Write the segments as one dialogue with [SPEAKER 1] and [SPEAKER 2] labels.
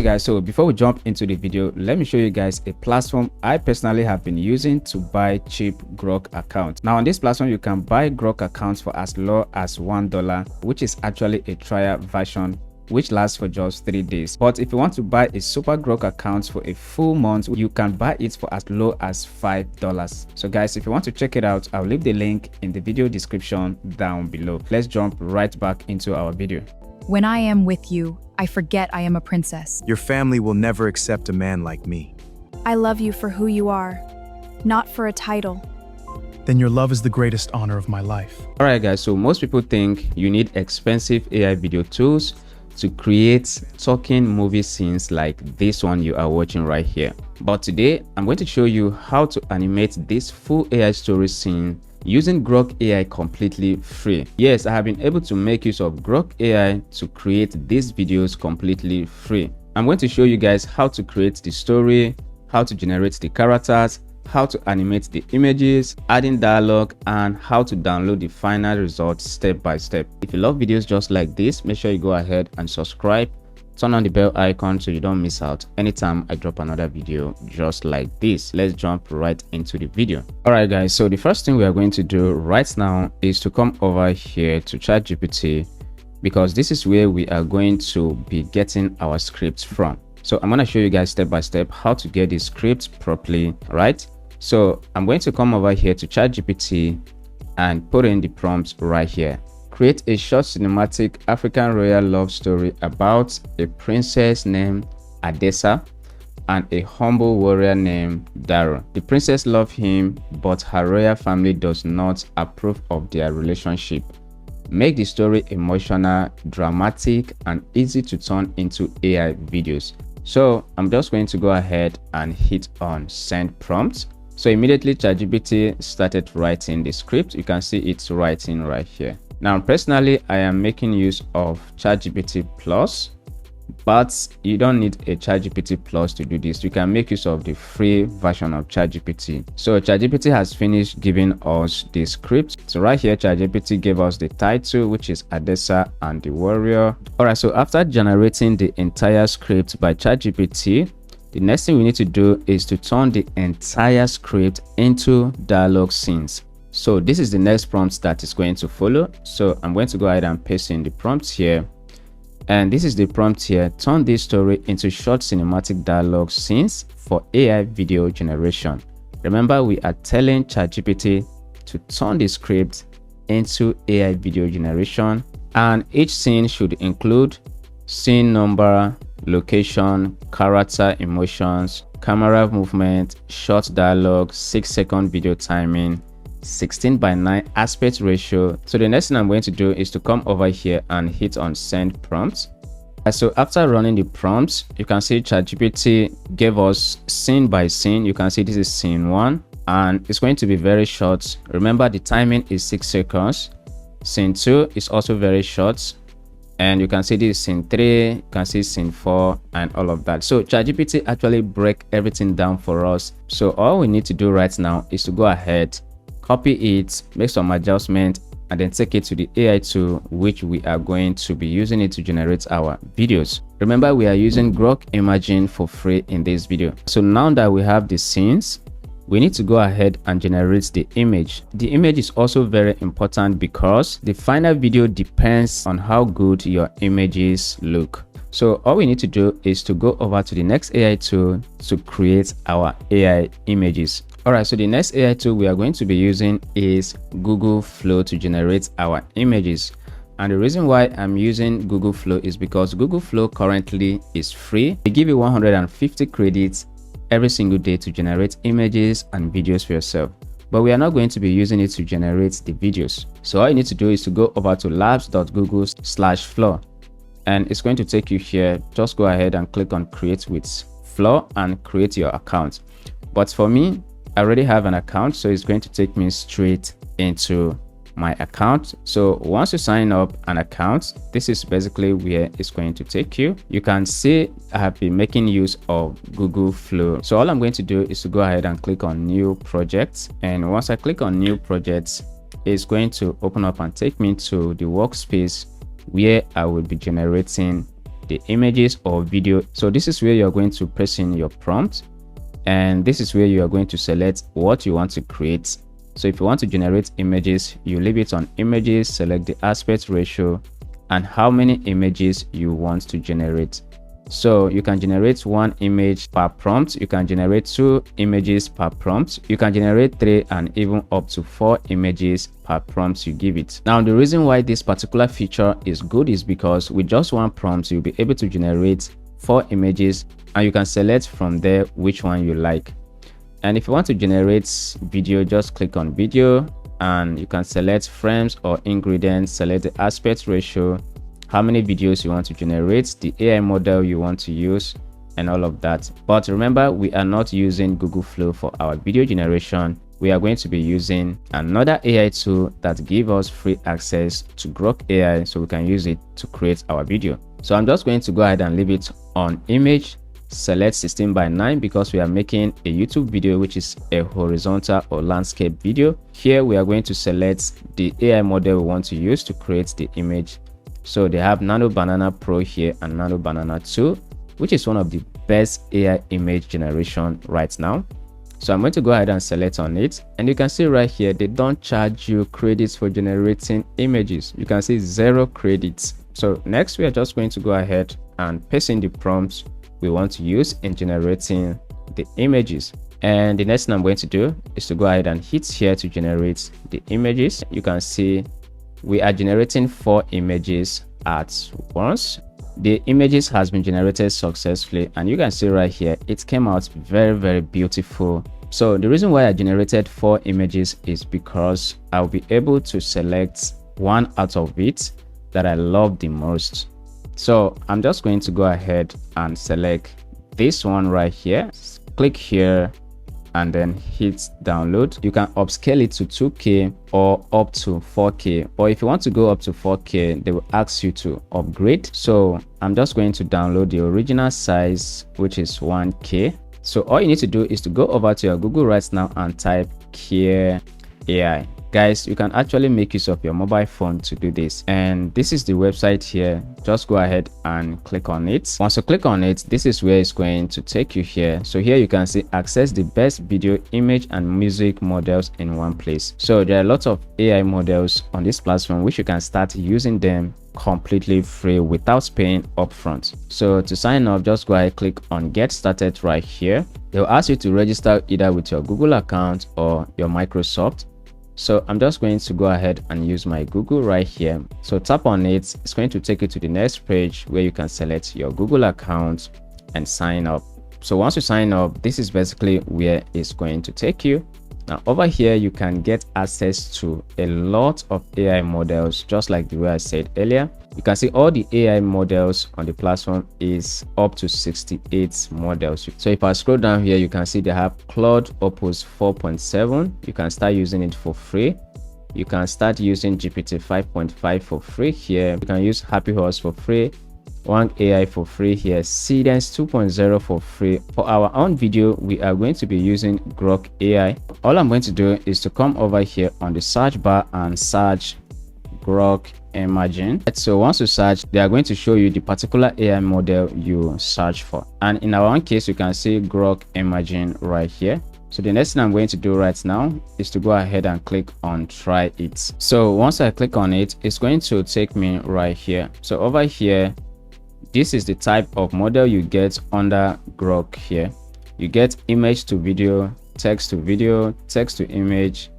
[SPEAKER 1] guys, so before we jump into the video, let me show you guys a platform I personally have been using to buy cheap Grok accounts. Now on this platform you can buy Grok accounts for as low as $1, which is actually a trial version which lasts for just 3 days. But if you want to buy a super Grok account for a full month, you can buy it for as low as $5. So guys, if you want to check it out, I'll leave the link in the video description down below. Let's jump right back into our video.
[SPEAKER 2] When I am with you, I forget I am a princess.
[SPEAKER 3] Your family will never accept a man like me.
[SPEAKER 4] I love you for who you are, not for a title.
[SPEAKER 5] Then your love is the greatest honor of my life.
[SPEAKER 1] Alright guys, so most people think you need expensive AI video tools to create talking movie scenes like this one you are watching right here. But today I'm going to show you how to animate this full AI story scene using Grok AI completely free. Yes, I have been able to make use of Grok AI to create these videos completely free. I'm going to show you guys how to create the story, how to generate the characters, how to animate the images, adding dialogue, and how to download the final result step by step. If you love videos just like this, make sure you go ahead and subscribe, turn on the bell icon so you don't miss out anytime I drop another video just like this. Let's jump right into the video. Alright guys, so the first thing we are going to do right now is to come over here to ChatGPT, because this is where we are going to be getting our scripts from. So I'm going to show you guys step by step how to get the script properly, right? So I'm going to come over here to ChatGPT and put in the prompts right here. Create a short cinematic African royal love story about a princess named Adessa and a humble warrior named Daro. The princess loves him, but her royal family does not approve of their relationship. Make the story emotional, dramatic, and easy to turn into AI videos. So I'm just going to go ahead and hit on send prompt. So immediately ChatGPT started writing the script. You can see it's writing right here. Now personally, I am making use of ChatGPT Plus, but you don't need a ChatGPT Plus to do this. You can make use of the free version of ChatGPT. So ChatGPT has finished giving us the script. So right here, ChatGPT gave us the title, which is Adessa and the warrior. Alright, so after generating the entire script by ChatGPT, the next thing we need to do is to turn the entire script into dialogue scenes. So this is the next prompt that is going to follow. So I'm going to go ahead and paste in the prompts here. And this is the prompt here. Turn this story into short cinematic dialogue scenes for AI video generation. Remember, we are telling ChatGPT to turn the script into AI video generation. And each scene should include scene number, location, character emotions, camera movement, short dialogue, 6-second video timing, 16:9 aspect ratio. So the next thing I'm going to do is to come over here and hit on send prompts. So after running the prompts, you can see ChatGPT gave us scene by scene. You can see this is scene 1 and it's going to be very short. Remember, the timing is 6 seconds. Scene 2 is also very short. And you can see this is scene 3, you can see scene 4 and all of that. So ChatGPT actually break everything down for us. So all we need to do right now is to go ahead, copy it, make some adjustment, and then take it to the AI tool, which we are going to be using it to generate our videos. Remember, we are using Grok Imaging for free in this video. So now that we have the scenes, we need to go ahead and generate the image. The image is also very important because the final video depends on how good your images look. So all we need to do is to go over to the next AI tool to create our AI images. Alright, so the next AI tool we are going to be using is Google Flow to generate our images. And the reason why I'm using Google Flow is because Google Flow currently is free. They give you 150 credits every single day to generate images and videos for yourself. But we are not going to be using it to generate the videos. So all you need to do is to go over to labs.google/flow. And it's going to take you here. Just go ahead and click on create with Flow and create your account. But for me, I already have an account, so it's going to take me straight into my account. So once you sign up an account, this is basically where it's going to take you. You can see I have been making use of Google Flow. So all I'm going to do is to go ahead and click on new projects. And once I click on new projects, it's going to open up and take me to the workspace where I will be generating the images or video. So this is where you're going to press in your prompt, and this is where you are going to select what you want to create. So if you want to generate images, you leave it on images, select the aspect ratio and how many images you want to generate. So you can generate 1 image per prompt, you can generate 2 images per prompt, you can generate 3 and even up to 4 images per prompt you give it. Now the reason why this particular feature is good is because with just 1 prompt you'll be able to generate 4 images and you can select from there which one you like. And if you want to generate video, just click on video and you can select frames or ingredients, select the aspect ratio, how many videos you want to generate, the AI model you want to use, and all of that. But remember, we are not using Google Flow for our video generation. We are going to be using another AI tool that gives us free access to Grok AI so we can use it to create our video. So I'm just going to go ahead and leave it on image, select 16:9 because we are making a YouTube video which is a horizontal or landscape video. Here we are going to select the AI model we want to use to create the image. So they have Nano Banana Pro here and Nano Banana 2, which is one of the best AI image generation right now. So I'm going to go ahead and select on it, and you can see right here they don't charge you credits for generating images. You can see 0 credits. So next we are just going to go ahead and paste in the prompts we want to use in generating the images. And the next thing I'm going to do is to go ahead and hit here to generate the images. You can see we are generating 4 images at once. The images has been generated successfully, and you can see right here it came out very beautiful. So the reason why I generated 4 images is because I'll be able to select one out of it that I love the most. So I'm just going to go ahead and select this one right here, click here and then hit download. You can upscale it to 2K or up to 4K, or if you want to go up to 4K they will ask you to upgrade. So I'm just going to download the original size, which is 1K. So all you need to do is to go over to your Google right now and type Care AI. Guys, you can actually make use of your mobile phone to do this, and this is the website here. Just go ahead and click on it. Once you click on it, this is where it's going to take you here. So here you can see access the best video, image and music models in one place. So there are lots of AI models on this platform which you can start using them completely free without paying upfront. So to sign up, just go ahead, click on get started right here. They'll ask you to register either with your Google account or your Microsoft. So I'm just going to go ahead and use my Google right here. So tap on it. It's going to take you to the next page where you can select your Google account and sign up. So once you sign up, this is basically where it's going to take you. Now over here, you can get access to a lot of AI models, just like the way I said earlier. You can see all the AI models on the platform is up to 68 models. So if I scroll down here, you can see they have Claude Opus 4.7. You can start using it for free. You can start using GPT 5.5 for free here. You can use Happy Horse for free, Wang AI for free here, Cadence 2.0 for free. For our own video, we are going to be using Grok AI. All I'm going to do is to come over here on the search bar and search Grok Imagine. So once you search, they are going to show you the particular AI model you search for. And in our own case, you can see Grok Imagine right here. So the next thing I'm going to do right now is to go ahead and click on try it. So once I click on it, it's going to take me right here. So over here, this is the type of model you get under Grok here. You get image to video, text to video, text to image,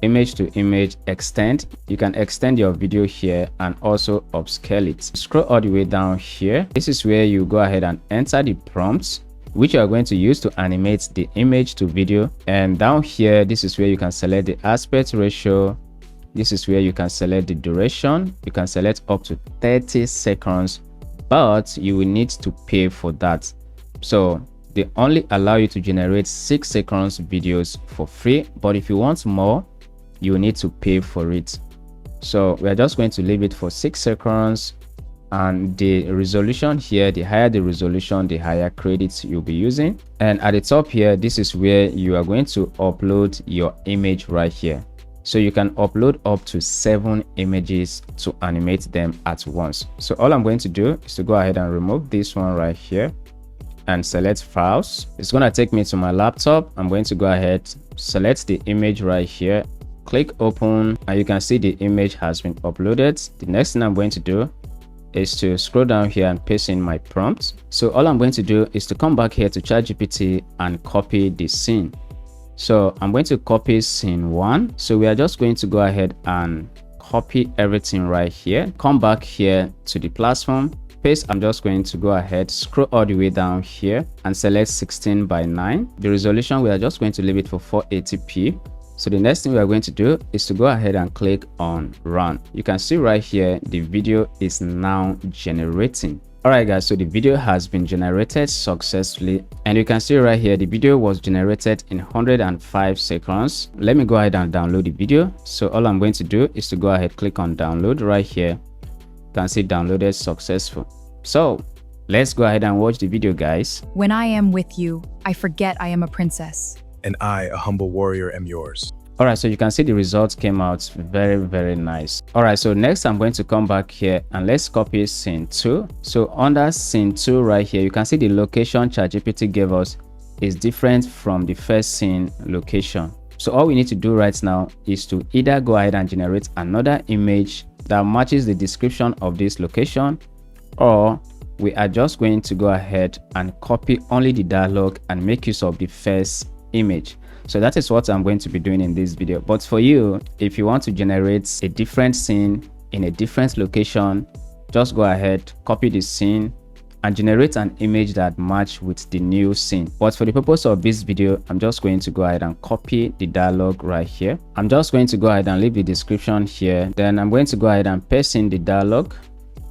[SPEAKER 1] image to image, extend. You can extend your video here and also upscale it. Scroll all the way down here. This is where you go ahead and enter the prompts which you are going to use to animate the image to video. And down here, this is where you can select the aspect ratio. This is where you can select the duration. You can select up to 30 seconds, but you will need to pay for that. So they only allow you to generate 6 seconds videos for free, but if you want more, you need to pay for it. So we're just going to leave it for 6 seconds. And the resolution here, the higher the resolution, the higher credits you'll be using. And at the top here, this is where you are going to upload your image right here. So you can upload up to 7 images to animate them at once. So all I'm going to do is to go ahead and remove this one right here and select files. It's going to take me to my laptop. I'm going to go ahead, select the image right here, click open, and you can see the image has been uploaded. The next thing I'm going to do is to scroll down here and paste in my prompt. So all I'm going to do is to come back here to ChatGPT and copy the scene. So I'm going to copy scene 1. So we are just going to go ahead and copy everything right here. Come back here to the platform, paste. I'm just going to go ahead, scroll all the way down here and select 16:9. The resolution, we are just going to leave it for 480p. So the next thing we are going to do is to go ahead and click on run. You can see right here the video is now generating. Alright guys, so the video has been generated successfully, and you can see right here the video was generated in 105 seconds. Let me go ahead and download the video. So all I'm going to do is to go ahead, click on download right here. You can see downloaded successful. So let's go ahead and watch the video, guys.
[SPEAKER 2] When I am with you, I forget I am a princess.
[SPEAKER 3] And I, a humble warrior, am yours.
[SPEAKER 1] Alright, so you can see the results came out very nice. Alright, so next I'm going to come back here and let's copy scene 2. So under scene 2 right here, you can see the location ChatGPT gave us is different from the first scene location. So all we need to do right now is to either go ahead and generate another image that matches the description of this location, or we are just going to go ahead and copy only the dialogue and make use of the first image. So that is what I'm going to be doing in this video. But for you, if you want to generate a different scene in a different location, just go ahead, copy the scene and generate an image that match with the new scene. But for the purpose of this video, I'm just going to go ahead and copy the dialogue right here. I'm just going to go ahead and leave the description here. Then I'm going to go ahead and paste in the dialogue,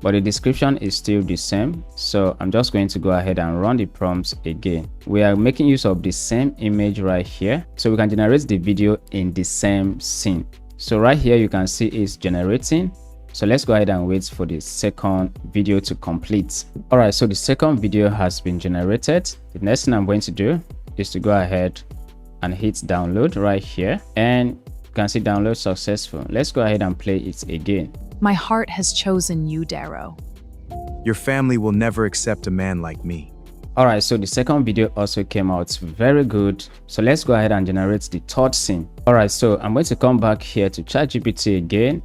[SPEAKER 1] but the description is still the same. So I'm just going to go ahead and run the prompts again. We are making use of the same image right here, so we can generate the video in the same scene. So right here you can see it's generating. So let's go ahead and wait for the second video to complete. All right, so the second video has been generated. The next thing I'm going to do is to go ahead and hit download right here, and you can see download successful. Let's go ahead and play it again.
[SPEAKER 2] My heart has chosen you, Darrow.
[SPEAKER 3] Your family will never accept a man like me.
[SPEAKER 1] Alright, so the second video also came out very good. So let's go ahead and generate the third scene. Alright, so I'm going to come back here to ChatGPT again,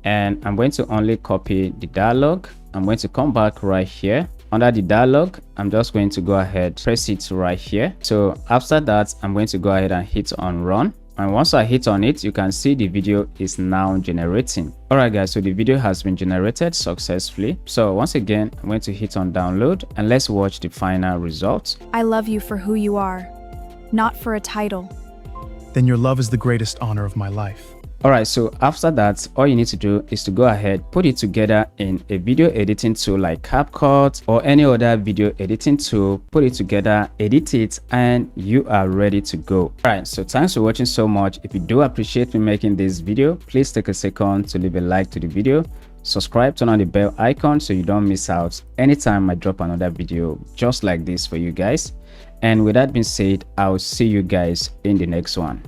[SPEAKER 1] and I'm going to only copy the dialogue. I'm going to come back right here. Under the dialogue, I'm just going to go ahead, press it right here. So after that, I'm going to go ahead and hit on run. And once I hit on it, you can see the video is now generating. Alright guys, so the video has been generated successfully. So once again, I'm going to hit on download and let's watch the final results.
[SPEAKER 4] I love you for who you are, not for a title.
[SPEAKER 5] Then your love is the greatest honor of my life.
[SPEAKER 1] Alright, so after that, all you need to do is to go ahead, put it together in a video editing tool like CapCut or any other video editing tool, put it together, edit it, and you are ready to go. Alright, so thanks for watching so much. If you do appreciate me making this video, please take a second to leave a like to the video, subscribe, turn on the bell icon so you don't miss out anytime I drop another video just like this for you guys. And with that being said, I'll see you guys in the next one.